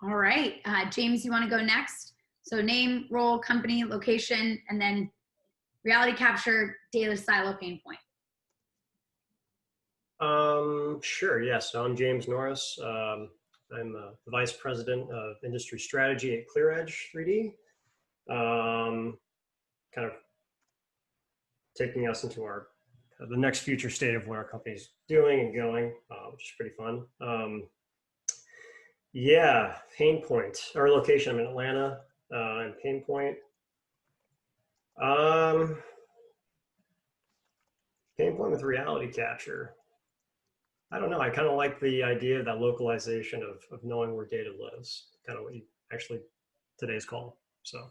All right, James, you want to go next? So name, role, company, location, and then reality capture, data silo, pain point. Sure, yes. So I'm James Norris. I'm the Vice President of Industry Strategy at ClearEdge 3D. Kind of taking us into the next future state of what our company's doing and going, which is pretty fun. Yeah, pain point. Our location, I'm in Atlanta, and pain point. Pain point with reality capture. I don't know. I kind of like the idea of that localization of knowing where data lives. Kind of what you actually today's call. So.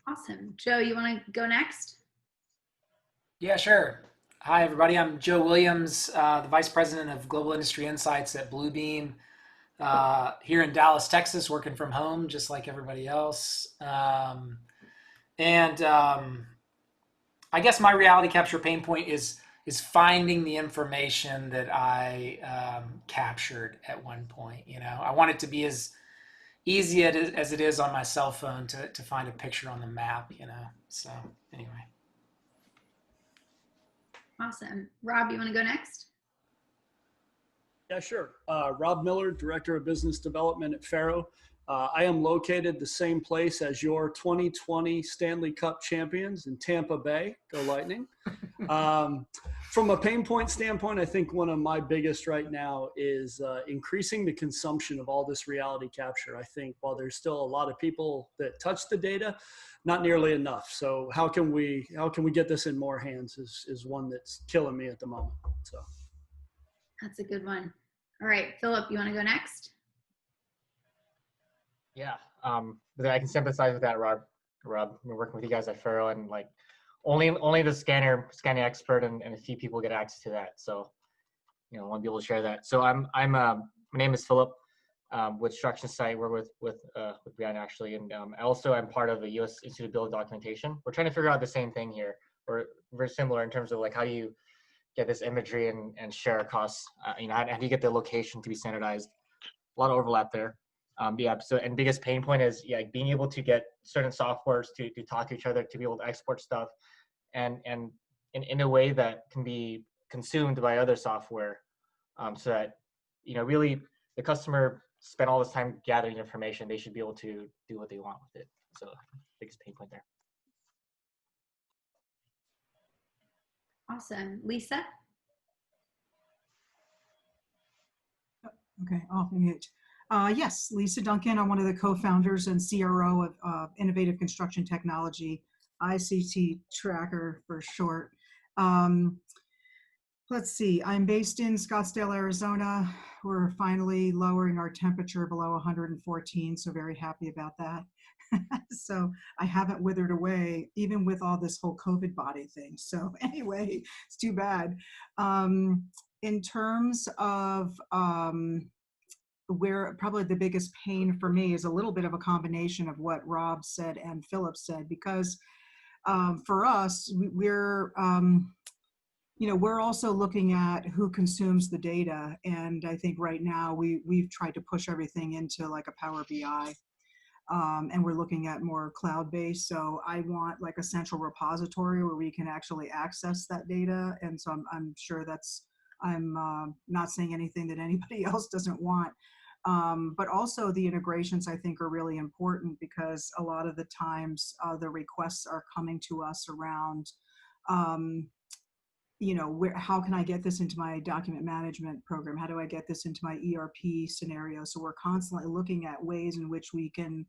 Awesome. Joe, you want to go next? Yeah, sure. Hi, everybody. I'm Joe Williams, the Vice President of Global Industry Insights at Bluebeam, here in Dallas, Texas, working from home, just like everybody else. I guess my reality capture pain point is finding the information that I captured at one point. You know, I want it to be as easy as it is on my cell phone to find a picture on the map, you know. So anyway. Awesome. Rob, you want to go next? Yeah, sure. Rob Miller, Director of Business Development at Faro. I am located the same place as your 2020 Stanley Cup champions in Tampa Bay. Go Lightning. From a pain point standpoint, I think one of my biggest right now is increasing the consumption of all this reality capture. I think while there's still a lot of people that touch the data, not nearly enough. So how can we get this in more hands is one that's killing me at the moment. So that's a good one. All right, Philip, you want to go next? Yeah, I can sympathize with that, Rob. We're working with you guys at Faro, and like only the scanning expert and a few people get access to that. So, you know, I want to be able to share that. So my name is Philip, with Struction Site. We're with Brianna actually, and I'm part of the U.S. Institute of Building Documentation. We're trying to figure out the same thing here. We're very similar in terms of like how do you get this imagery and share across, you know, how do you get the location to be standardized? A lot of overlap there. Yeah, so and biggest pain point is being able to get certain softwares to talk to each other, to be able to export stuff and in a way that can be consumed by other software, so that, you know, really the customer spent all this time gathering information, they should be able to do what they want with it. So biggest pain point there. Awesome. Lisa? Okay, off mute. Yes, Lisa Duncan. I'm one of the co-founders and CRO of Innovative Construction Technology, ICT Tracker for short. Let's see, I'm based in Scottsdale, Arizona. We're finally lowering our temperature below 114, so very happy about that. So I haven't withered away, even with all this whole COVID body thing. So anyway, it's too bad. In terms of where probably the biggest pain for me is a little bit of a combination of what Rob said and Philip said, because for us, we're also looking at who consumes the data. And I think right now we've tried to push everything into like a Power BI, and we're looking at more cloud-based. So I want like a central repository where we can actually access that data. And so I'm sure I'm not saying anything that anybody else doesn't want. But also the integrations I think are really important, because a lot of the times the requests are coming to us around, how can I get this into my document management program? How do I get this into my ERP scenario? So we're constantly looking at ways in which we can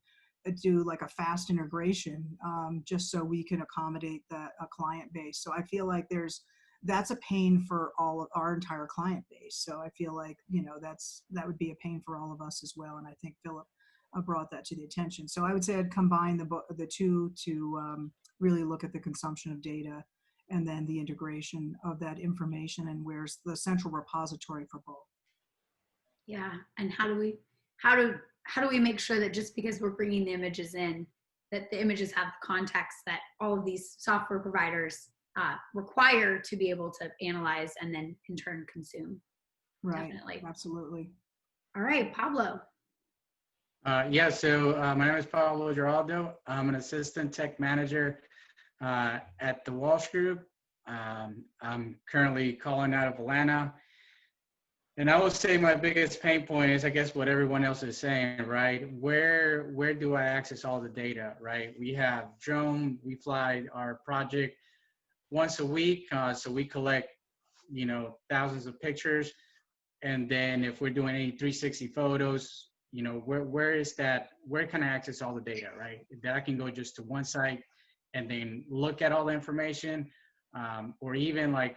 do like a fast integration, just so we can accommodate a client base. So I feel like that's a pain for all of our entire client base. So I feel like, that would be a pain for all of us as well. And I think Philip brought that to the attention. So I would say I'd combine the two to really look at the consumption of data and then the integration of that information, and where's the central repository for both. Yeah, and how do we make sure that just because we're bringing the images in, that the images have the context that all of these software providers require to be able to analyze and then in turn consume? Right. Definitely. Absolutely. All right, Pablo. My name is Pablo Geraldo. I'm an assistant tech manager at the Walsh Group. I'm currently calling out of Atlanta. And I would say my biggest pain point is, I guess, what everyone else is saying, right? Where do I access all the data, right? We have drone, we fly our project once a week, so we collect, thousands of pictures. And then if we're doing any 360 photos, where is that? Where can I access all the data, right? That I can go just to one site and then look at all the information, or even like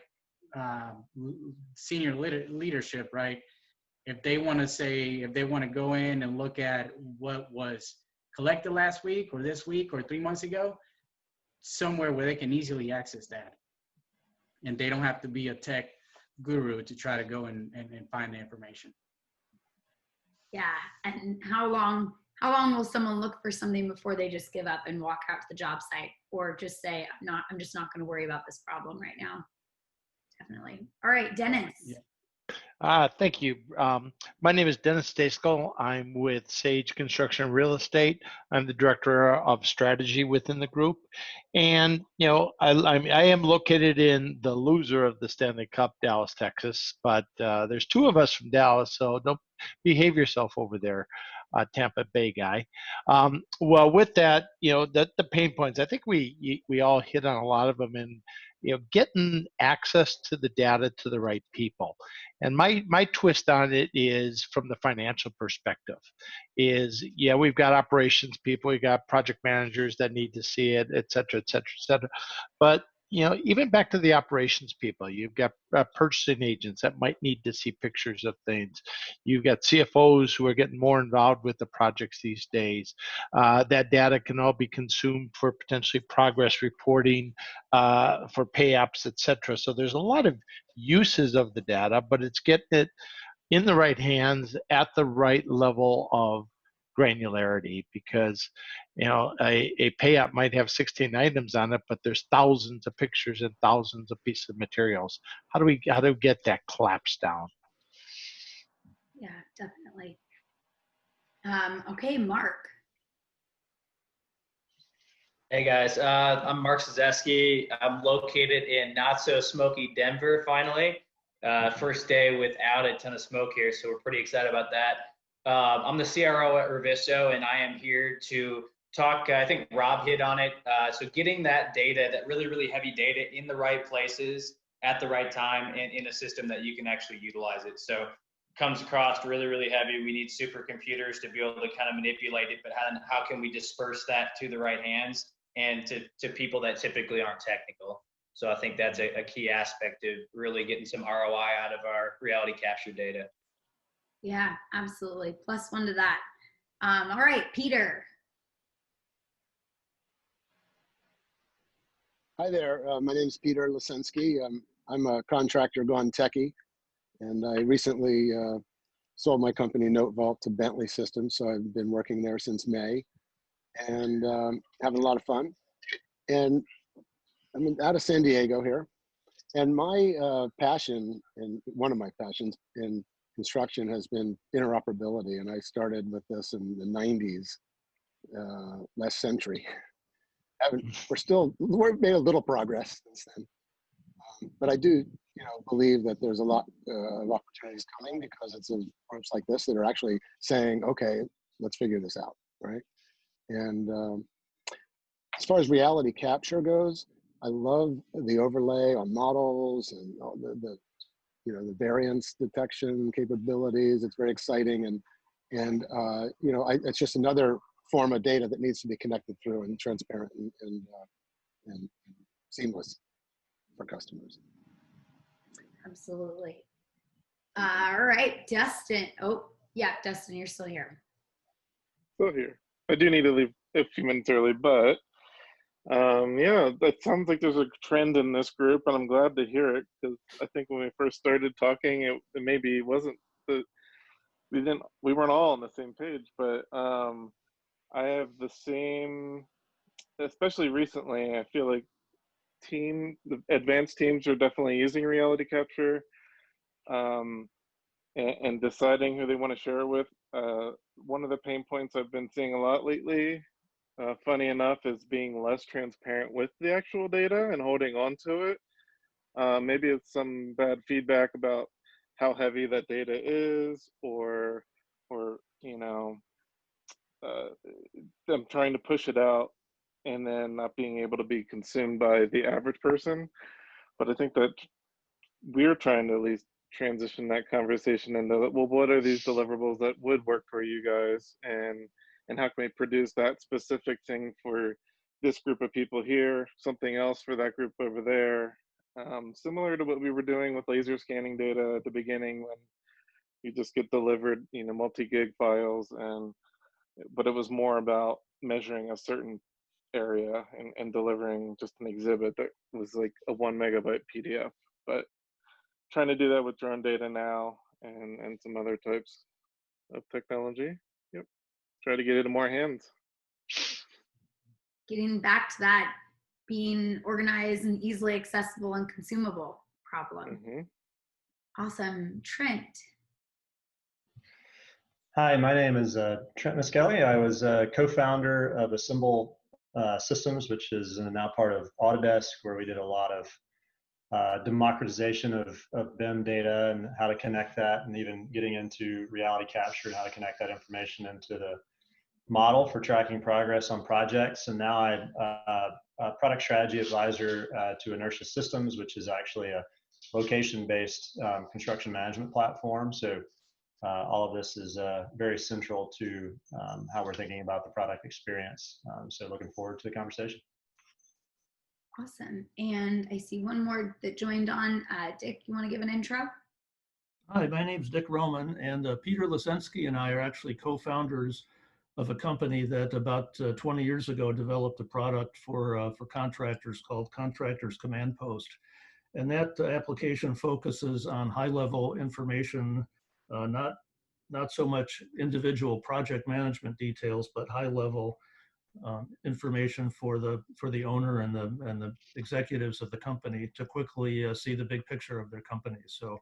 senior leadership, right? If they want to go in and look at what was collected last week or this week or 3 months ago, somewhere where they can easily access that. And they don't have to be a tech guru to try to go and find the information. Yeah, and how long will someone look for something before they just give up and walk out to the job site, or just say, I'm just not going to worry about this problem right now? Definitely. All right, Dennis. Yeah. Thank you. My name is Dennis Stejskal. I'm with Sage Construction and Real Estate. I'm the director of strategy within the group. And, I am located in the loser of the Stanley Cup, Dallas, Texas. But there's two of us from Dallas, so don't behave yourself over there, Tampa Bay guy. Well, with that, the pain points, I think we all hit on a lot of them. And getting access to the data to the right people. And my twist on it is from the financial perspective is, we've got operations people, we've got project managers that need to see it, et cetera, et cetera, et cetera. But even back to the operations people, you've got purchasing agents that might need to see pictures of things. You've got CFOs who are getting more involved with the projects these days. That data can all be consumed for potentially progress reporting, for pay apps, et cetera. So there's a lot of uses of the data, but it's getting it in the right hands at the right level of granularity, because a pay app might have 16 items on it, but there's thousands of pictures and thousands of pieces of materials. How do we get that collapsed down? Yeah, definitely. Okay, Mark. Hey guys, I'm Mark Stejskal. I'm located in not so smoky Denver finally. First day without a ton of smoke here, so we're pretty excited about that. I'm the CRO at Revisto, and I am here to talk, I think Rob hit on it. So getting that data, that really, really heavy data in the right places at the right time and in a system that you can actually utilize it. So comes across really, really heavy. We need supercomputers to be able to kind of manipulate it, but how can we disperse that to the right hands and to people that typically aren't technical? So I think that's a key aspect of really getting some ROI out of our reality capture data. Yeah, absolutely. +1 to that. All right, Peter. Hi there. My name is Peter Lisenski. I'm a contractor gone techie, and I recently sold my company Note Vault to Bentley Systems. So I've been working there since May, and having a lot of fun. And I'm out of San Diego here, and my passion, and one of my passions in construction, has been interoperability. And I started with this in the 90s, last century. We've made a little progress since then. But I do, believe that there's a lot of opportunities coming, because it's groups like this that are actually saying, okay, let's figure this out, right? And as far as reality capture goes, I love the overlay on models and all the variance detection capabilities. It's very exciting, and it's just another form of data that needs to be connected through and transparent and seamless for customers. Absolutely. All right, Dustin. Oh, yeah, Dustin, you're still here. Still here. I do need to leave a few minutes early, but that sounds like there's a trend in this group, and I'm glad to hear it, because I think when we first started talking, it maybe wasn't we weren't all on the same page, but I have the same, especially recently. I feel like the advanced teams are definitely using reality capture. and deciding who they want to share it with. One of the pain points I've been seeing a lot lately, funny enough, is being less transparent with the actual data and holding on to it. Maybe it's some bad feedback about how heavy that data is, or you know, them trying to push it out and then not being able to be consumed by the average person. But I think that we're trying to at least transition that conversation into, well, what are these deliverables that would work for you guys, and how can we produce that specific thing for this group of people here, something else for that group over there. Similar to what we were doing with laser scanning data at the beginning, when you just get delivered, you know, multi-gig files, but it was more about measuring a certain area and delivering just an exhibit that was like a 1 megabyte PDF. But trying to do that with drone data now, and some other types of technology. Yep. Try to get it in more hands. Getting back to that being organized and easily accessible and consumable problem. Awesome. Trent. Hi, my name is Trent Miskelly. I was a co-founder of Assemble Systems, which is now part of Autodesk, where we did a lot of democratization of BIM data and how to connect that, and even getting into reality capture and how to connect that information into the model for tracking progress on projects. And now I'm a product strategy advisor to Inertia Systems, which is actually a location-based construction management platform. So all of this is very central to how we're thinking about the product experience. So looking forward to the conversation. Awesome. And I see one more that joined on. Dick, you want to give an intro? Hi, my name's Dick Roman, and Peter Lisenski and I are actually co-founders of a company that about 20 years ago developed a product for contractors called Contractors Command Post. And that application focuses on high-level information, not so much individual project management details, but high-level information for the owner and the executives of the company to quickly see the big picture of their company. So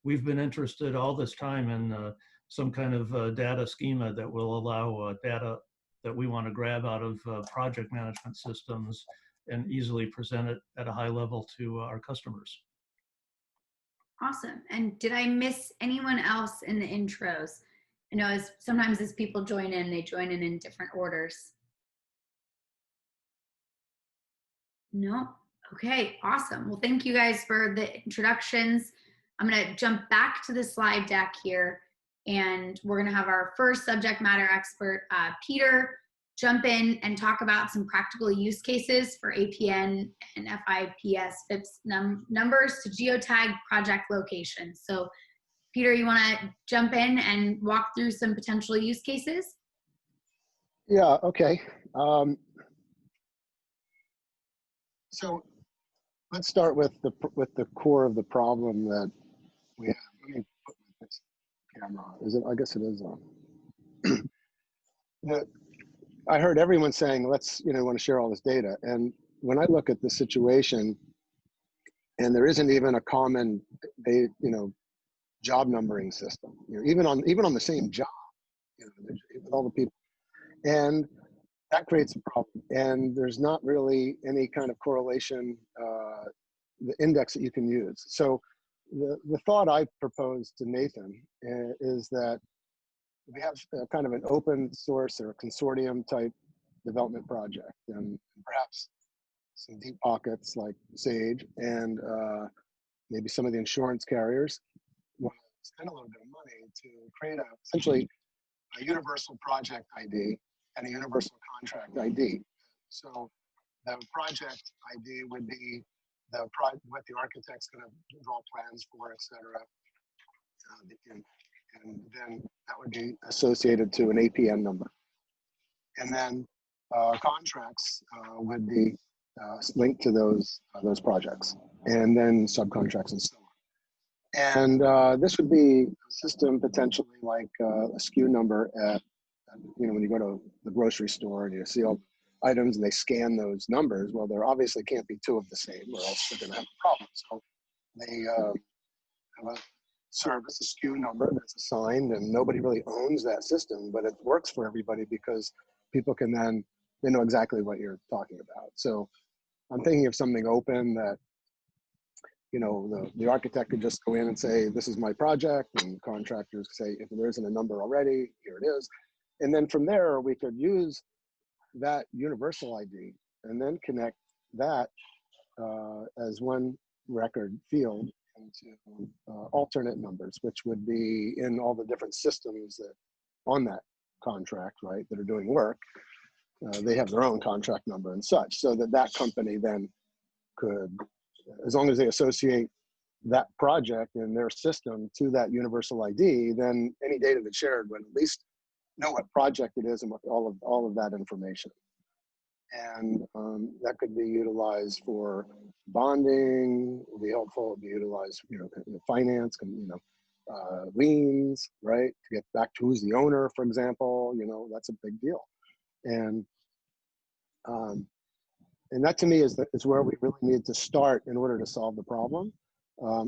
we've been interested all this time in some kind of data schema that will allow data that we want to grab out of project management systems and easily present it at a high level to our customers. Awesome. And did I miss anyone else in the intros? I know sometimes as people join in, they join in different orders. No? Okay, awesome. Well, thank you guys for the introductions. I'm going to jump back to the slide deck here, and we're going to have our first subject matter expert, Peter, jump in and talk about some practical use cases for APN and FIPS FIPS numbers to geotag project locations. So Peter, you want to jump in and walk through some potential use cases? Yeah, okay. So let's start with the core of the problem that we have. Let me put this camera on. Is it? I guess it is on. I heard everyone saying, let's, want to share all this data. And when I look at the situation, and there isn't even a common, job numbering system, even on the same job, with all the people, and that creates a problem. And there's not really any kind of correlation, the index that you can use. So the thought I proposed to Nathan is that we have kind of an open source or a consortium type development project, and perhaps some deep pockets like Sage and maybe some of the insurance carriers want to spend a little bit of money to create essentially a universal project ID and a universal contract ID. So the project ID would be what the architect's going to draw plans for, et cetera. And then that would be associated to an APN number. And then contracts would be linked to those projects, and then subcontracts and so on. And this would be a system potentially like a SKU number at, when you go to the grocery store and you see all the items and they scan those numbers. Well, there obviously can't be two of the same, or else they're going to have a problem. So they have a service, a SKU number that's assigned, and nobody really owns that system, but it works for everybody because people can then, they know exactly what you're talking about. So I'm thinking of something open that, you know, the architect could just go in and say, this is my project, and contractors say, if there isn't a number already, here it is. And then from there, we could use that universal ID and then connect that as one record field into alternate numbers, which would be in all the different systems that on that contract, right, that are doing work. They have their own contract number and such, so that that company then could, as long as they associate that project in their system to that universal ID, then any data that's shared would at least know what project it is and what all of that information. And that could be utilized for bonding, would be helpful, it'd be utilized, you know, finance, you know, liens, right? To get back to who's the owner, for example, you know, that's a big deal. And that to me is where we really need to start in order to solve the problem.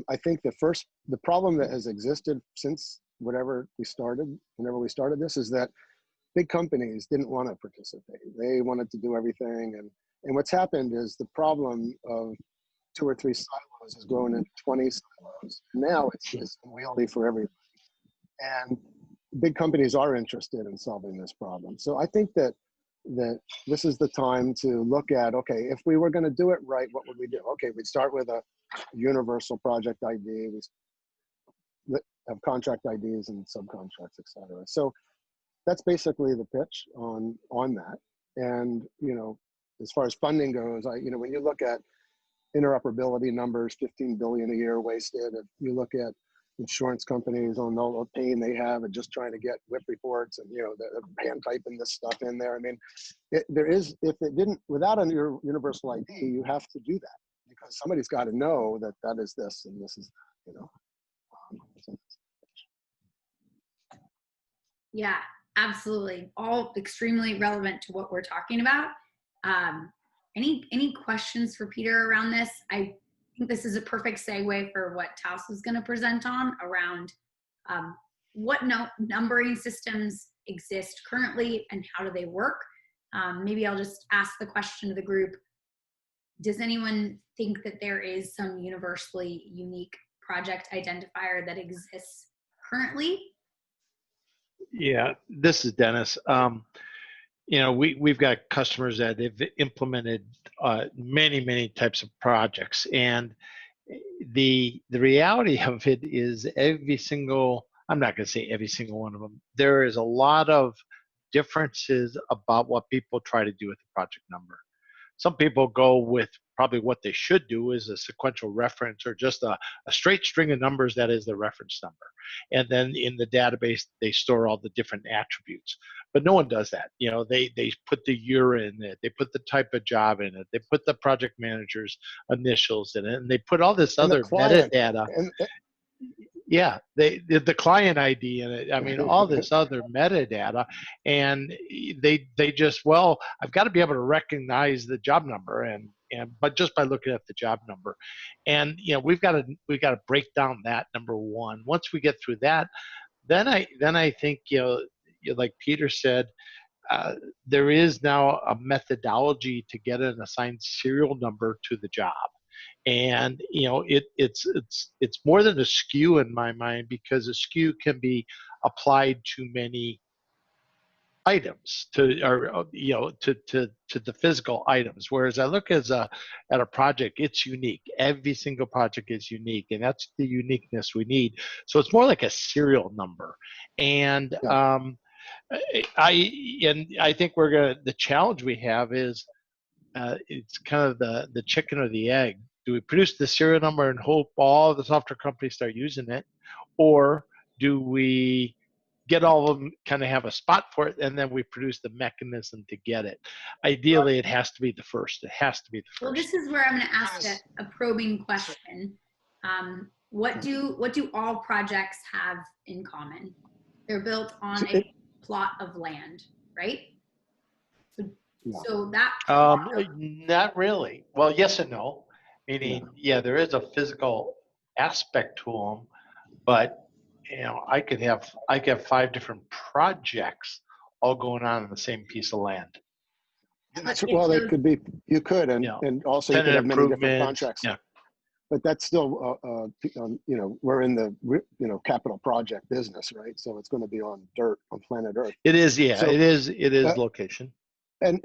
I think the problem that has existed since whenever we started this, is that big companies didn't want to participate. They wanted to do everything. And what's happened is the problem of 2 or 3 silos has grown into 20 silos. Now it's unwieldy for everybody. And big companies are interested in solving this problem. So I think that this is the time to look at, okay, if we were going to do it right, what would we do? Okay, we'd start with a universal project ID. We have contract IDs and subcontracts, et cetera. So that's basically the pitch on that. And, you know, as far as funding goes, you know, when you look at interoperability numbers, 15 billion a year wasted. If you look at insurance companies on all the pain they have and just trying to get WIP reports and, you know, they're hand typing this stuff in there. I mean, without a universal ID, you have to do that because somebody's got to know that that is this and this is, you know. Yeah, absolutely. All extremely relevant to what we're talking about. Any questions for Peter around this? I think this is a perfect segue for what Taos is going to present on around what numbering systems exist currently and how do they work. Maybe I'll just ask the question to the group. Does anyone think that there is some universally unique project identifier that exists currently? Yeah, this is Dennis. You know, we've got customers that have implemented many types of projects, and the reality of it is every single, I'm not going to say every single one of them, there is a lot of differences about what people try to do with the project number. Some people go with probably what they should do is a sequential reference or just a straight string of numbers that is the reference number. And then in the database, they store all the different attributes. But no one does that. You know, they put the year in it, they put the type of job in it, they put the project manager's initials in it, and they put all this other metadata. Yeah, the client ID in it. I mean, all this other metadata, and they just, well, I've got to be able to recognize the job number, but just by looking at the job number, and you know, we've got to break down that number one. Once we get through that, then I think, you know, like Peter said, there is now a methodology to get an assigned serial number to the job. And you know, it's more than a SKU in my mind, because a SKU can be applied to many items, to the physical items. Whereas I look at a project, it's unique. Every single project is unique, and that's the uniqueness we need. So it's more like a serial number. And I think the challenge we have is it's kind of the chicken or the egg. Do we produce the serial number and hope all the software companies start using it? Or do we get all of them, kind of have a spot for it, and then we produce the mechanism to get it? Ideally, it has to be the first. It has to be the first. Well, this is where I'm going to ask a probing question. What do all projects have in common? They're built on a plot of land, right? So that not really. Well, yes and no. Meaning, yeah, there is a physical aspect to them, but I could have 5 different projects all going on the same piece of land. Well, it could be, you could, and also you could have many different improvements, contracts. yeah. But that's still, we're in the, capital project business, right? So it's going to be on dirt, on planet Earth. It is, yeah. So, it is location. And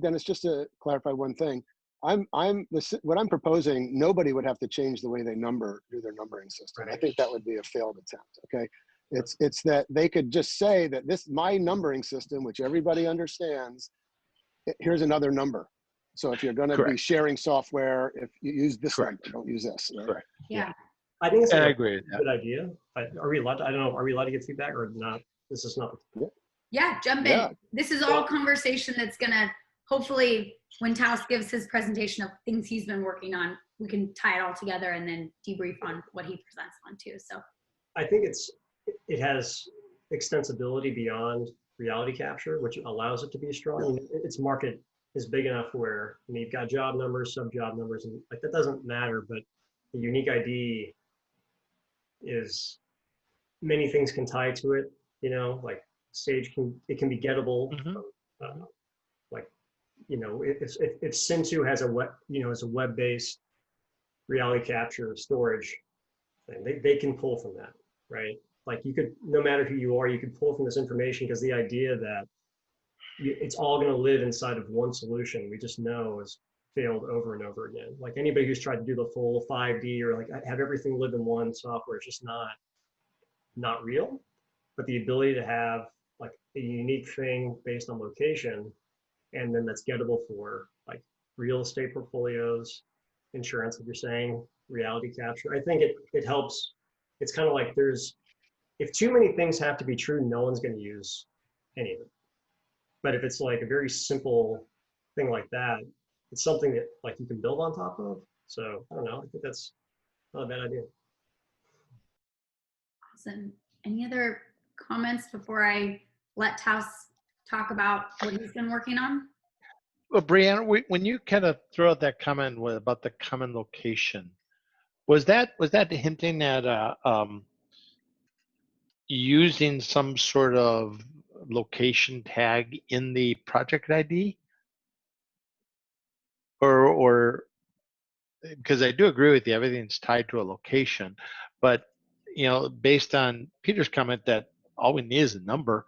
Dennis, just to clarify one thing, what I'm proposing, nobody would have to change the way they do their numbering system. I think that would be a failed attempt. Okay, it's that they could just say that my numbering system, which everybody understands, here's another number. So if you're going to be sharing software, if you use this number, don't use this. Right? Correct. Yeah. I think it's I agree with a good idea. Are we allowed to, I don't know, are we allowed to get feedback or not? This is not. Yeah, jump in. This is all conversation that's gonna, hopefully, when Taos gives his presentation of things he's been working on, we can tie it all together and then debrief on what he presents on too. So I think it has extensibility beyond reality capture, which allows it to be strong. Its market is big enough where you've got job numbers, sub-job numbers, and like that doesn't matter, but the unique ID is many things can tie to it, like Sage it can be gettable. If Census has a web-based reality capture storage thing, they can pull from that, right? Like you could, no matter who you are, you could pull from this information, because the idea that it's all going to live inside of one solution, we just know has failed over and over again. Like anybody who's tried to do the full 5D or like have everything live in one software is just not real. But the ability to have like a unique thing based on location, and then that's gettable for like real estate portfolios, insurance, like you're saying, reality capture. I think it helps. It's kind of like if too many things have to be true, no one's going to use any of it. But if it's like a very simple thing like that, it's something that like you can build on top of. So I don't know. I think that's not a bad idea. awesome. Any other comments before I let Taos talk about what he's been working on? Well, Brianna, when you kind of throw out that comment about the common location, was that hinting at using some sort of location tag in the project ID? Or because I do agree with you, everything's tied to a location, but based on Peter's comment that all we need is a number,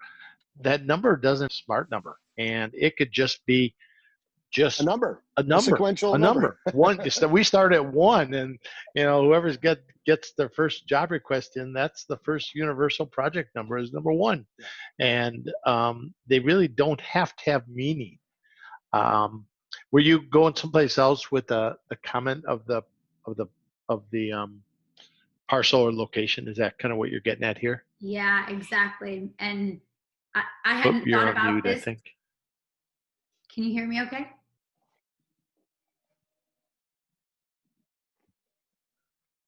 that number doesn't smart number, and it could just be a number, a sequential number. One. So we start at 1, and whoever gets their first job request in, that's the first universal project number is number 1, and they really don't have to have meaning. Were you going someplace else with the comment of the parcel or location? Is that kind of what you're getting at here? Yeah, exactly. And I hadn't thought about mute, this. I think. Can you hear me okay?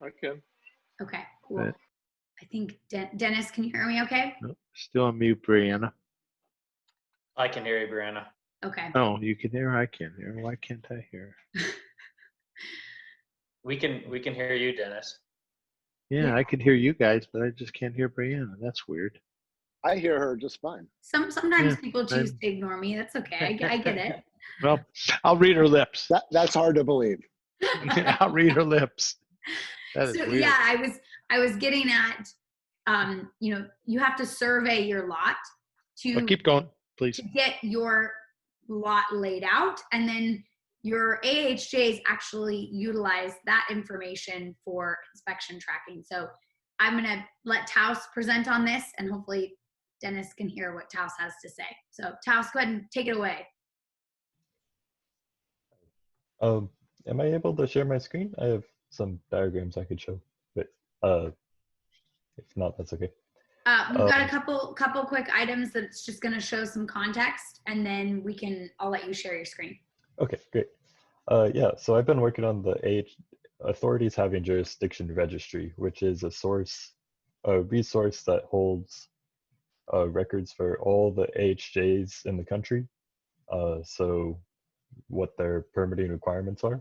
I can. Okay, cool. Right. I think Dennis, can you hear me okay? Nope, still on mute, Brianna. I can hear you, Brianna. Okay. Oh, you can hear? I can't hear. Why can't I hear? We can hear you, Dennis. Yeah, I can hear you guys, but I just can't hear Brianna. That's weird. I hear her just fine. Sometimes people choose to ignore me. That's okay. I get it. Well, I'll read her lips. That's hard to believe. I'll read her lips. That is so weird. yeah, I was getting at, you have to survey your lot to keep going, please. To get your lot laid out, and then your AHJs actually utilize that information for inspection tracking. So I'm going to let Taos present on this, and hopefully Dennis can hear what Taos has to say. So Taos, go ahead and take it away. Am I able to share my screen? I have some diagrams I could show, but if not, that's okay. We've got a couple quick items that it's just going to show some context, and then I'll let you share your screen. Okay, great. Yeah, so I've been working on the Authorities Having Jurisdiction Registry, which is a resource that holds records for all the AHJs in the country. So what their permitting requirements are.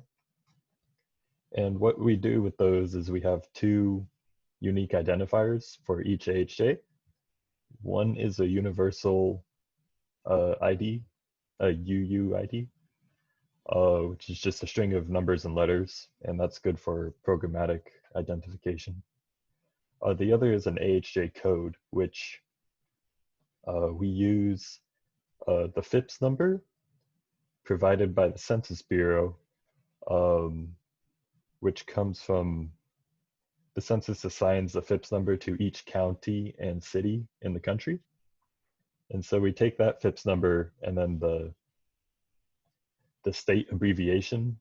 And what we do with those is we have 2 unique identifiers for each AHJ. One is a universal ID, a UUID, which is just a string of numbers and letters, and that's good for programmatic identification. The other is an AHJ code, which we use the FIPS number provided by the Census Bureau, which comes from the census assigns the FIPS number to each county and city in the country. And so we take that FIPS number and then the state abbreviation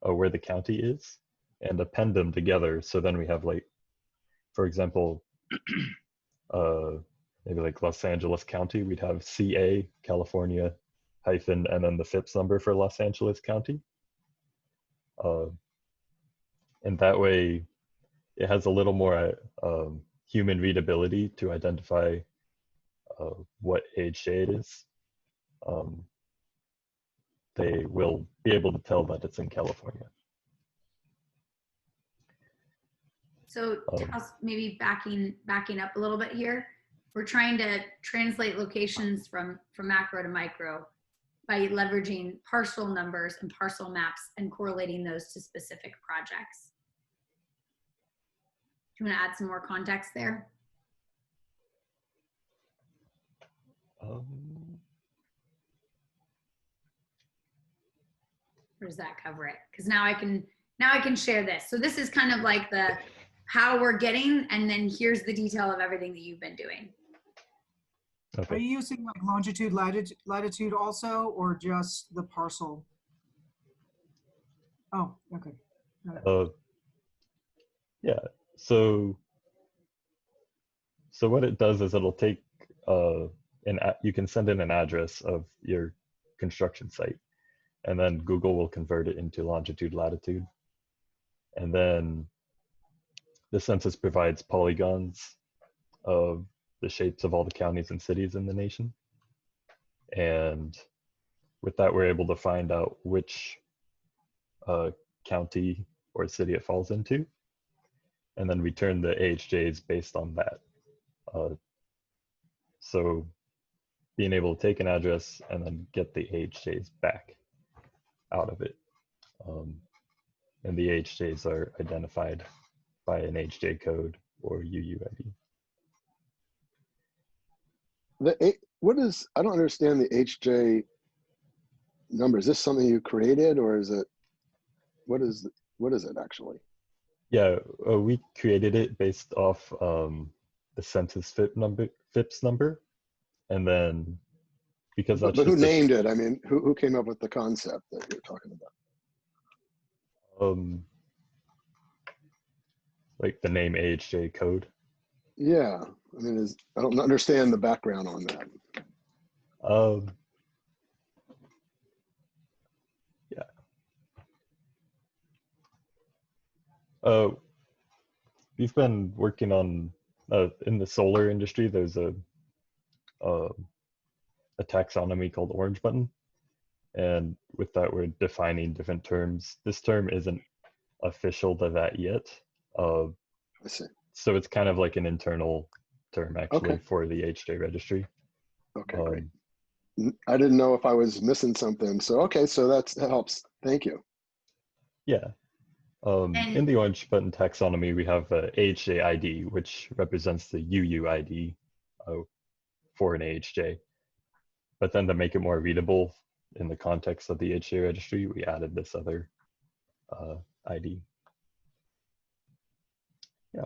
of where the county is and append them together. So then we have, like, for example, maybe like Los Angeles County, we'd have CA, California, hyphen, and then the FIPS number for Los Angeles County. And that way it has a little more human readability to identify what AHJ it is. They will be able to tell that it's in California. So maybe backing up a little bit here, we're trying to translate locations from macro to micro by leveraging parcel numbers and parcel maps and correlating those to specific projects. Do you want to add some more context there? Or does that cover it? Because now I can share this. So this is kind of like the how we're getting, and then here's the detail of everything that you've been doing. Okay. Are you using like longitude, latitude also, or just the parcel? Oh, okay. Yeah. So what it does is it'll take you can send in an address of your construction site, and then Google will convert it into longitude, latitude, and then the census provides polygons of the shapes of all the counties and cities in the nation. And with that, we're able to find out which county or city it falls into. And then we turn the AHJs based on that. So being able to take an address and then get the AHJs back out of it. And the AHJs are identified by an AHJ code or UUID. I don't understand the HJ number. Is this something you created, or is it, what is it actually? Yeah, we created it based off the census FIPS number, and then because that's but who named it? I mean, who came up with the concept that you're talking about? Like the name AHJ code. Yeah, I mean, I don't understand the background on that. Yeah. We've been working on in the solar industry. There's a taxonomy called Orange Button, and with that, we're defining different terms. This term isn't official to that yet. I see. So it's kind of like an internal term actually for the AHJ registry. Okay, great. I didn't know if I was missing something. So, okay, so that helps. Thank you. Yeah. In the Orange Button taxonomy, we have AHJ ID, which represents the UUID for an AHJ. But then to make it more readable in the context of the AHJ registry, we added this other ID. Yeah.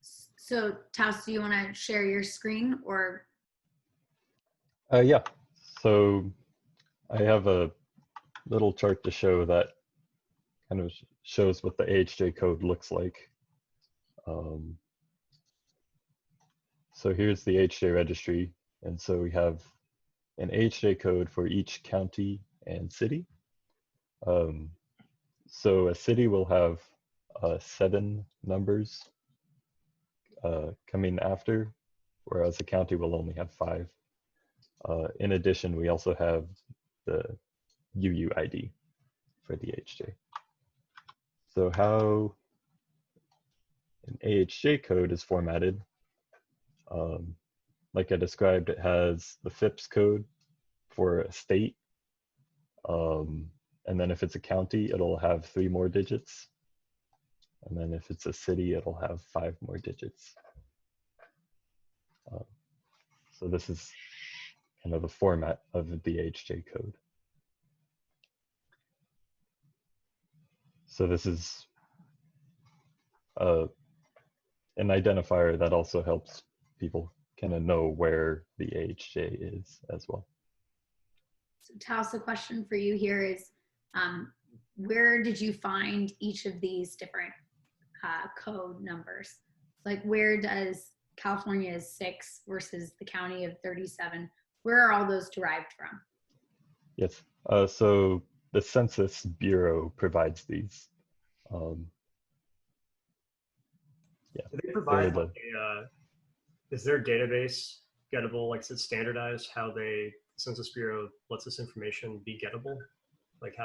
So Taos, do you want to share your screen or? Yeah, so I have a little chart to show that kind of shows what the AHJ code looks like. So here's the AHJ registry. And so we have an AHJ code for each county and city. So a city will have 7 numbers coming after, whereas a county will only have 5. In addition, we also have the UUID for the AHJ. So how An AHJ code is formatted. Like I described, it has the FIPS code for a state. And then if it's a county, it'll have 3 more digits. And then if it's a city, it'll have 5 more digits. So this is kind of the format of the AHJ code. So this is an identifier that also helps people kind of know where the AHJ is as well. So Taos, the question for you here is, where did you find each of these different code numbers? Like where does California is 6 versus the county of 37? Where are all those derived from? Yes, so the Census Bureau provides these. Yeah. Do they provide like is their database gettable? Like, is it standardized how the Census Bureau lets this information be gettable? Like,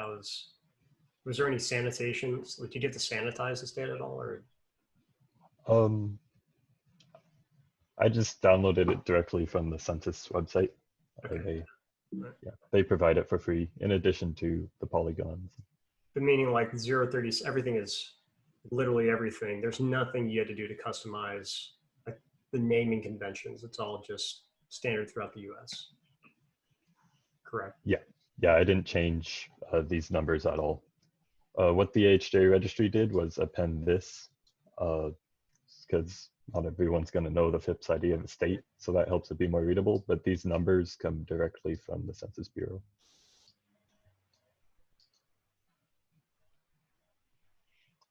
was there any sanitation? Did you get to sanitize this data at all, or? I just downloaded it directly from the Census website. Okay. They provide it for free in addition to the polygons. The meaning like 030, everything is literally everything. There's nothing you had to do to customize like the naming conventions. It's all just standard throughout the US. Correct? Yeah, I didn't change these numbers at all. What the AHJ registry did was append this because not everyone's going to know the FIPS ID of the state, so that helps it be more readable, but these numbers come directly from the Census Bureau.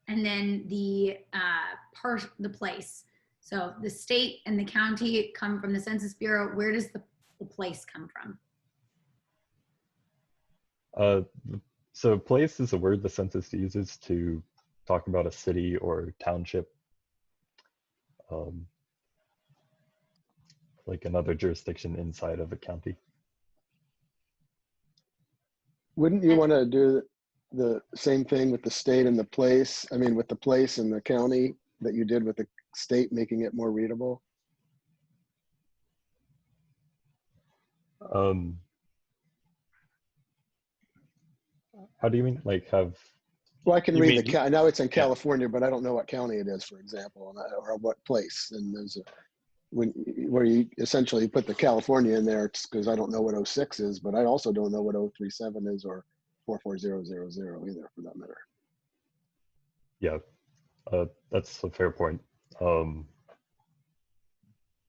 And then the place. So the state and the county come from the Census Bureau. Where does the place come from? So place is a word the census uses to talk about a city or township, like another jurisdiction inside of a county. Wouldn't you want to do the same thing with the state and the place? I mean, with the place and the county that you did with the state, making it more readable? How do you mean? Like have? Well, I can read the I know it's in California, but I don't know what county it is, for example, or what place. And there's where you essentially put the California in there because I don't know what 06 is, but I also don't know what 037 is or 44000 either, for that matter. Yeah, that's a fair point.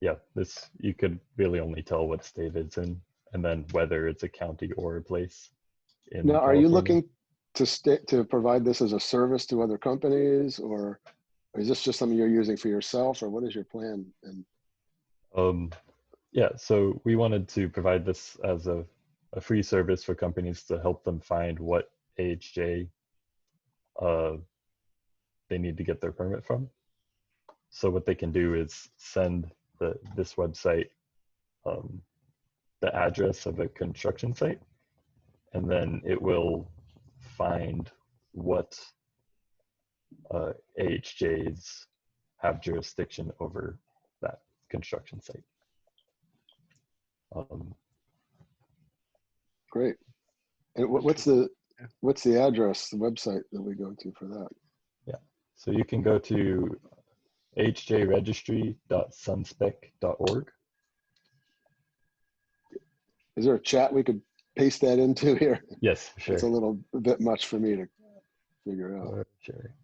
Yeah, this you could really only tell what state it's in, and then whether it's a county or a place. Now, are you looking to provide this as a service to other companies, or is this just something you're using for yourself, or what is your plan? And yeah, so we wanted to provide this as a free service for companies to help them find what AHJ they need to get their permit from. So what they can do is send this website the address of a construction site, and then it will find what AHJs have jurisdiction over that construction site. Great. And what's the address, the website that we go to for that? Yeah, so you can go to ahjregistry.sunspec.org. Is there a chat we could paste that into here? Yes, sure. It's a bit much for me to figure out. Sure.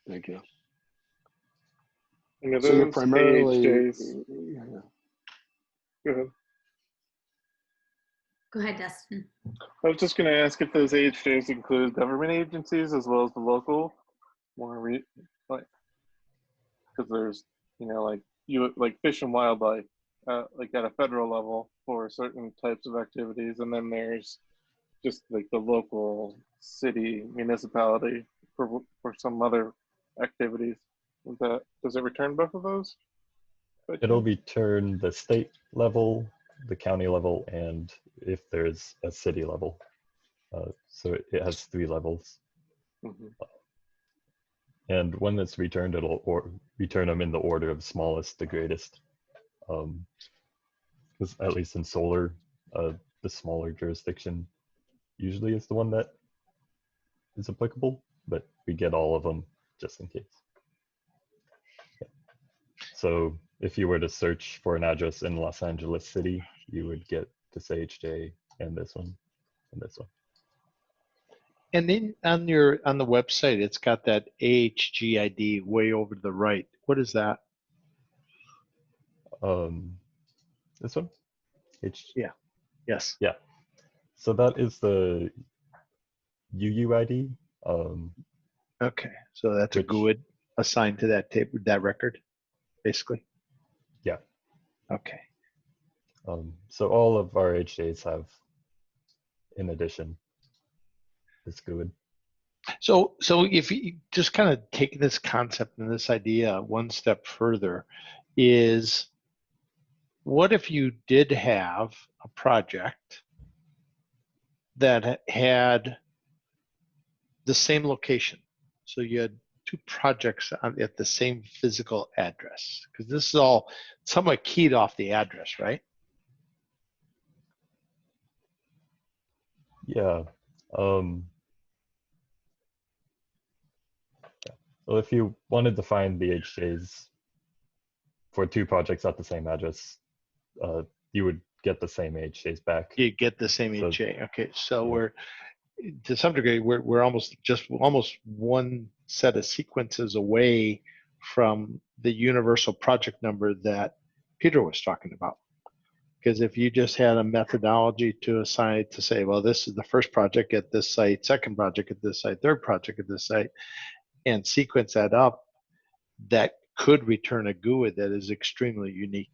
Thank you. So you're primarily. Yeah. Go ahead. Go ahead, Dustin. I was just going to ask if those AHJs include government agencies as well as the local, because there's like Fish and Wildlife, like at a federal level for certain types of activities, and then there's just like the local city municipality for some other activities. Does it return both of those? It'll return the state level, the county level, and if there's a city level. So it has 3 levels. Mhm. And when it's returned, it'll return them in the order of smallest to greatest. Because at least in solar, the smaller jurisdiction usually is the one that is applicable, but we get all of them just in case. Yeah. So if you were to search for an address in Los Angeles City, you would get this AHJ and this one and this one. And then on the website, it's got that AHG ID way over to the right. What is that? This one? Yeah. Yes. Yeah. So that is the UUID. Okay. So that's a GUID assigned to that tape, that record, basically. Yeah. Okay. So all of our HJs have, in addition, this GUID. So if you just kind of take this concept and this idea one step further, is what if you did have a project that had the same location? So you had 2 projects at the same physical address, because this is all somewhat keyed off the address, right? Yeah. Well, if you wanted to find the HJs for 2 projects at the same address, you would get the same HJs back. You get the same So, HJ. Okay, so yeah. we're to some degree we're almost one set of sequences away from the universal project number that Peter was talking about. Because if you just had a methodology to assign to say, well, this is the first project at this site, second project at this site, third project at this site, and sequence that up, that could return a GUID that is extremely unique.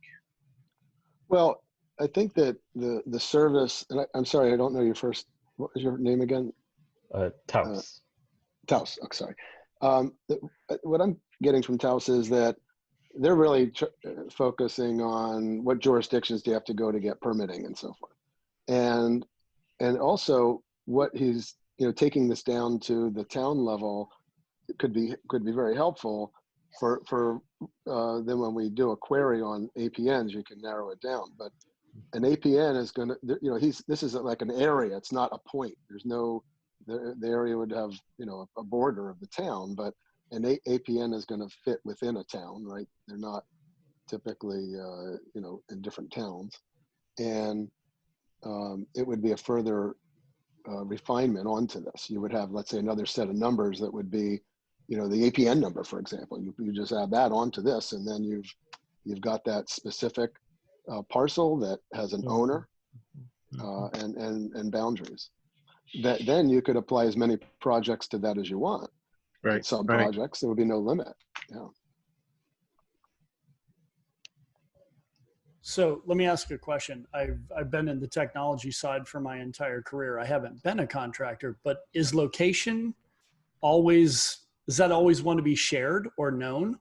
Well, I think that the service, and I'm sorry, I don't know your first, what was your name again? Taos. Taos, oh, sorry. What I'm getting from Taos is that they're really focusing on what jurisdictions do you have to go to get permitting and so forth. And also what he's, taking this down to the town level could be very helpful for then when we do a query on APNs, you can narrow it down. But an APN is going to, this is like an area. It's not a point. There's no, the area would have, a border of the town, but an APN is going to fit within a town, right? They're not typically, in different towns. And it would be a further refinement onto this. You would have, let's say, another set of numbers that would be, the APN number, for example. You just add that onto this, and then you've got that specific parcel that has an owner and boundaries. That then you could apply as many projects to that as you want. Right. Sub projects, there would be no limit. Yeah. So let me ask you a question. I've been in the technology side for my entire career. I haven't been a contractor, but is location does that always want to be shared or known?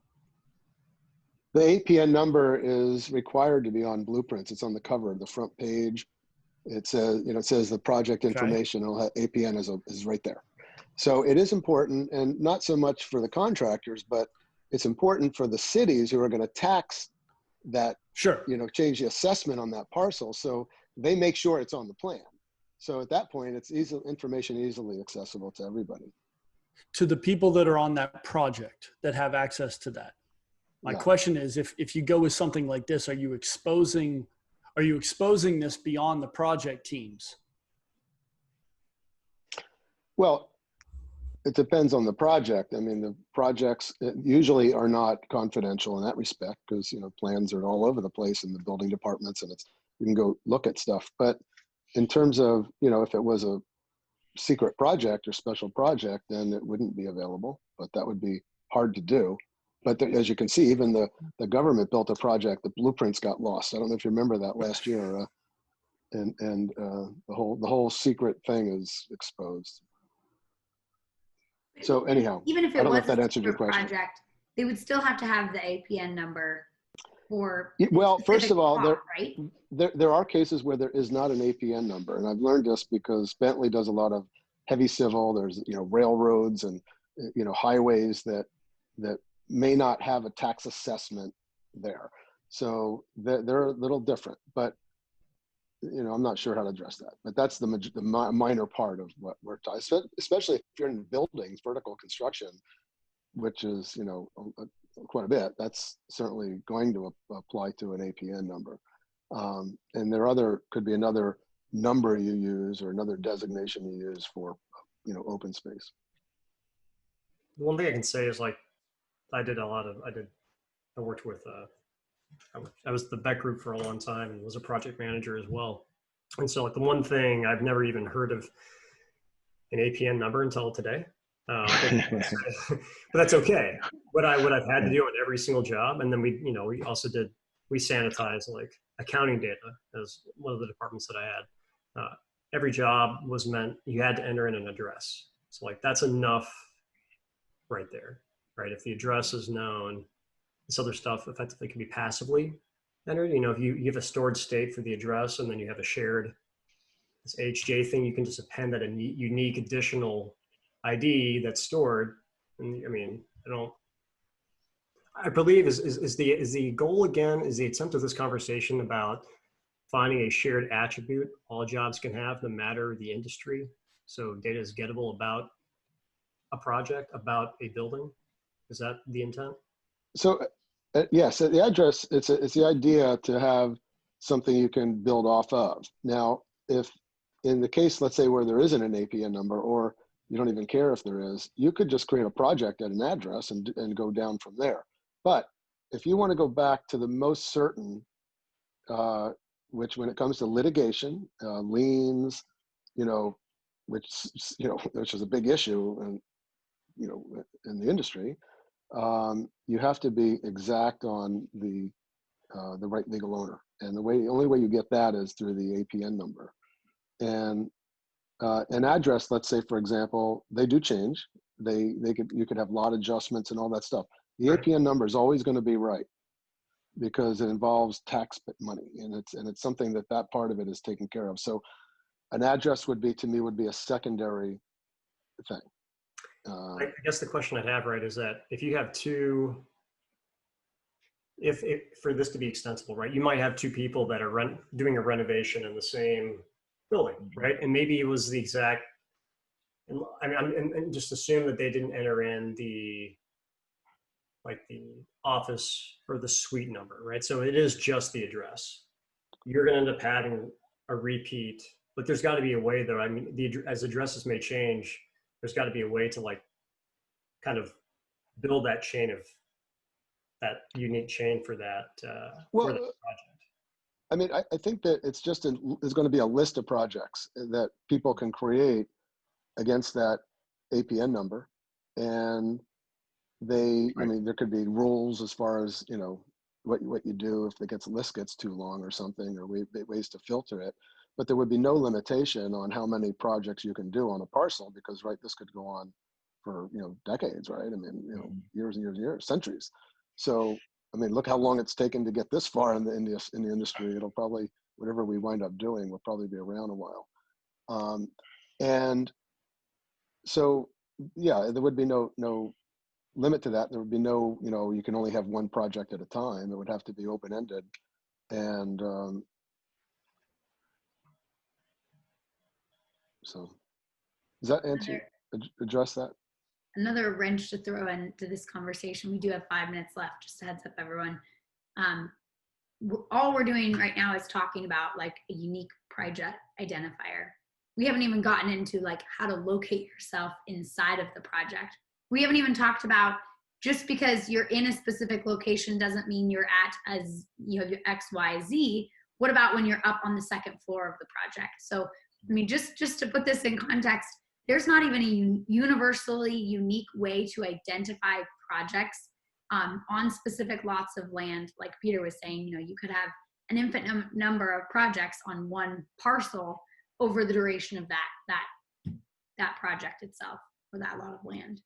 The APN number is required to be on blueprints. It's on the cover of the front page. It says, it says the project information. It'll have APN is right there. So it is important, and not so much for the contractors, but it's important for the cities who are going to tax that, change the assessment on that parcel. So they make sure it's on the plan. So at that point, it's information easily accessible to everybody. To the people that are on that project that have access to that. My question is, if you go with something like this, are you exposing this beyond the project teams? Well, it depends on the project. I mean, the projects usually are not confidential in that respect because, plans are all over the place in the building departments, and you can go look at stuff. But in terms of, if it was a secret project or special project, then it wouldn't be available, but that would be hard to do. But as you can see, even the government built a project, the blueprints got lost. I don't know if you remember that last year, and the whole secret thing is exposed. So anyhow, even if I it don't know was if that a answered your secret question. project, they would still have to have the APN number for Well, first of all, law, right? there are cases where there is not an APN number, and I've learned this because Bentley does a lot of heavy civil. There's railroads and highways that may not have a tax assessment there, so they're a little different. But I'm not sure how to address that. But that's the minor part of what we're talking, especially if you're in buildings, vertical construction, which is quite a bit. That's certainly going to apply to an APN number. And could be another number you use or another designation you use for, open space. One thing I can say is I worked with, I was the Beck group for a long time and was a project manager as well. And so the one thing I've never even heard of an APN number until today. But that's okay. What I've had to do on every single job, and then we sanitize accounting data as one of the departments that I had. Every job was meant you had to enter in an address. So that's enough right there, right? If the address is known, this other stuff effectively can be passively entered. If you have a stored state for the address and then you have a shared this HJ thing, you can just append that a unique additional ID that's stored. And I believe is the goal again, is the attempt of this conversation about finding a shared attribute all jobs can have, no matter the industry. So data is gettable about a project, about a building. Is that the intent? So yes, the address, it's the idea to have something you can build off of. Now, if in the case, let's say where there isn't an APN number, or you don't even care if there is, you could just create a project at an address and go down from there. But if you want to go back to the most certain, which when it comes to litigation, liens, which is a big issue and in the industry, you have to be exact on the right legal owner, and the only way you get that is through the APN number. And an address, let's say for example, they do change. You could have lot adjustments and all that stuff. The APN number is always going to be right because it involves tax money, and it's something that part of it is taken care of. So an address would be a secondary thing. I guess the question I'd have, right, is that if you have two, if for this to be extensible, right, you might have two people that are doing a renovation in the same building, right? And maybe it was the exact, and just assume that they didn't enter in the office or the suite number, right? So it is just the address. You're going to end up having a repeat, but there's got to be a way though. As addresses may change, there's got to be a way to kind of build that chain of that unique chain for that, for that project. I think that it's just there's going to be a list of projects that people can create against that APN number, and there could be rules as far as what you do if the list gets too long or something, or ways to filter it. But there would be no limitation on how many projects you can do on a parcel, because this could go on for decades, right? Years and years and years, centuries. So look how long it's taken to get this far in the industry. It'll probably, whatever we wind up doing, will probably be around a while. And so yeah, there would be no limit to that. There would be no, you can only have one project at a time. It would have to be open-ended. And so does that address that? Another wrench to throw into this conversation. We do have 5 minutes left, just a heads up, everyone. All we're doing right now is talking about a unique project identifier. We haven't even gotten into how to locate yourself inside of the project. We haven't even talked about, just because you're in a specific location doesn't mean you're at your X, Y, Z. What about when you're up on the second floor of the project? So, just to put this in context, there's not even a universally unique way to identify projects on specific lots of land. Like Peter was saying, you could have an infinite number of projects on one parcel over the duration of that project itself, or that lot of land.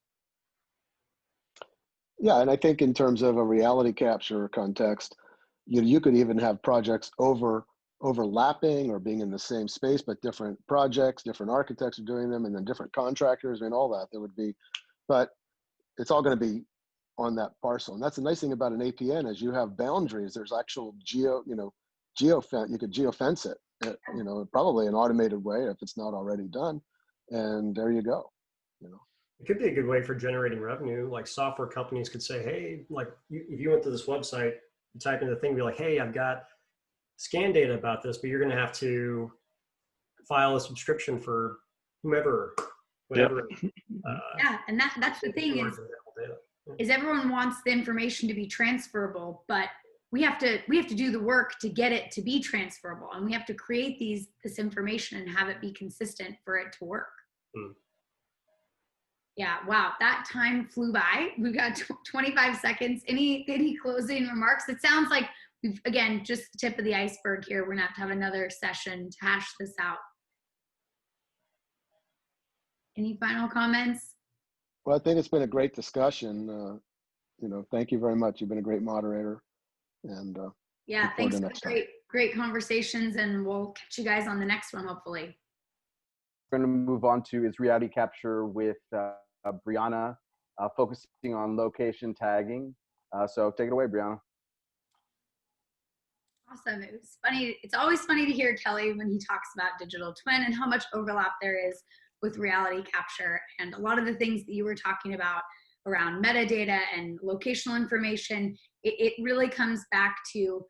Yeah, and I think in terms of a reality capture context, you could even have projects overlapping or being in the same space, but different projects, different architects are doing them, and then different contractors and all that. There would be, but it's all going to be on that parcel. And that's the nice thing about an APN is you have boundaries. There's actual geofence. You could geofence it, probably an automated way if it's not already done. And there you go. It could be a good way for generating revenue. Like software companies could say, hey, like if you went to this website, you type in the thing, be like, hey, I've got scan data about this, but you're going to have to file a subscription for whomever, whatever. Yep. Yeah, and that's the thing is everyone wants the information to be transferable, but we have to do the work to get it to be transferable, and we have to create this information and have it be consistent for it to work. Yeah, wow, that time flew by. We've got 25 seconds. Any closing remarks? It sounds like we've, again, just the tip of the iceberg here. We're gonna have to have another session to hash this out. Any final comments? Well, I think it's been a great discussion. Thank you very much. You've been a great moderator. And yeah, thanks for the great conversations, and we'll catch you guys on the next one, hopefully. We're going to move on to is reality capture with Brianna, focusing on location tagging. So take it away, Brianna. Awesome. It was funny. It's always funny to hear Kelly when he talks about digital twin and how much overlap there is with reality capture. And a lot of the things that you were talking about around metadata and locational information, it really comes back to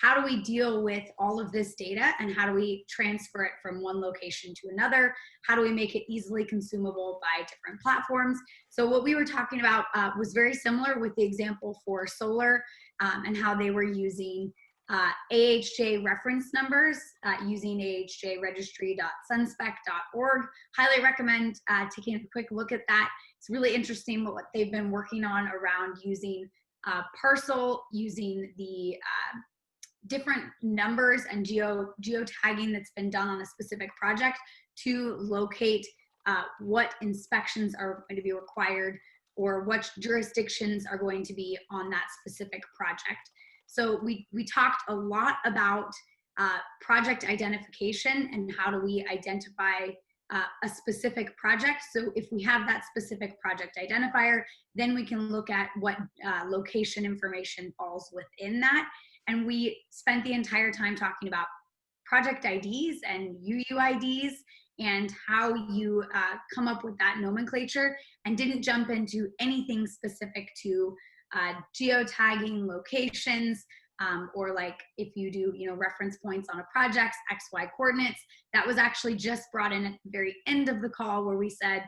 how do we deal with all of this data, and how do we transfer it from one location to another? How do we make it easily consumable by different platforms? So what we were talking about was very similar with the example for solar and how they were using AHJ reference numbers using ahjregistry.sunspec.org. Highly recommend taking a quick look at that. It's really interesting what they've been working on around using parcel, using the different numbers and geotagging that's been done on a specific project to locate what inspections are going to be required or what jurisdictions are going to be on that specific project. So we talked a lot about project identification and how do we identify a specific project. So if we have that specific project identifier, then we can look at what location information falls within that. And we spent the entire time talking about project IDs and UUIDs and how you come up with that nomenclature, and didn't jump into anything specific to geotagging locations, or like if you do, reference points on a project's XY coordinates. That was actually just brought in at the very end of the call, where we said,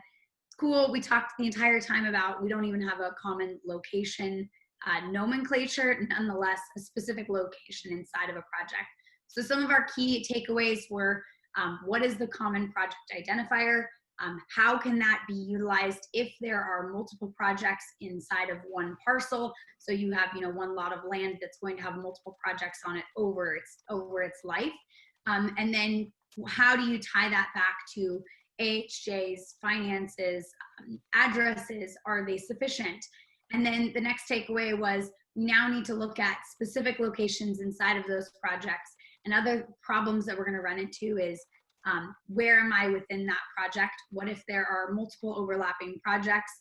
cool, we talked the entire time about we don't even have a common location nomenclature, nonetheless a specific location inside of a project. So some of our key takeaways were, what is the common project identifier? How can that be utilized if there are multiple projects inside of one parcel? So you have, one lot of land that's going to have multiple projects on it over its life. And then how do you tie that back to AHJ's finances, addresses? Are they sufficient? And then the next takeaway was, we now need to look at specific locations inside of those projects. And other problems that we're going to run into is, where am I within that project? What if there are multiple overlapping projects?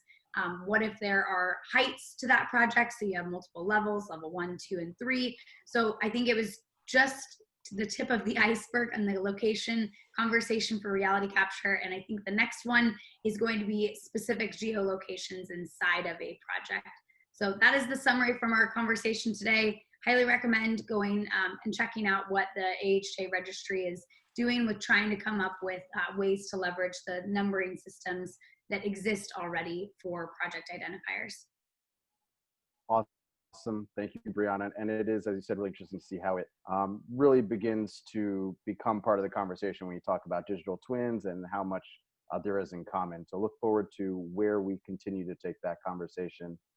What if there are heights to that project? So you have multiple levels, level 1, 2, and 3. So I think it was just the tip of the iceberg and the location conversation for reality capture. And I think the next one is going to be specific geolocations inside of a project. So that is the summary from our conversation today. Highly recommend going and checking out what the AHJ registry is doing with trying to come up with ways to leverage the numbering systems that exist already for project identifiers. Awesome. Thank you, Brianna. And it is, as you said, really interesting to see how it really begins to become part of the conversation when you talk about digital twins and how much there is in common. So look forward to where we continue to take that conversation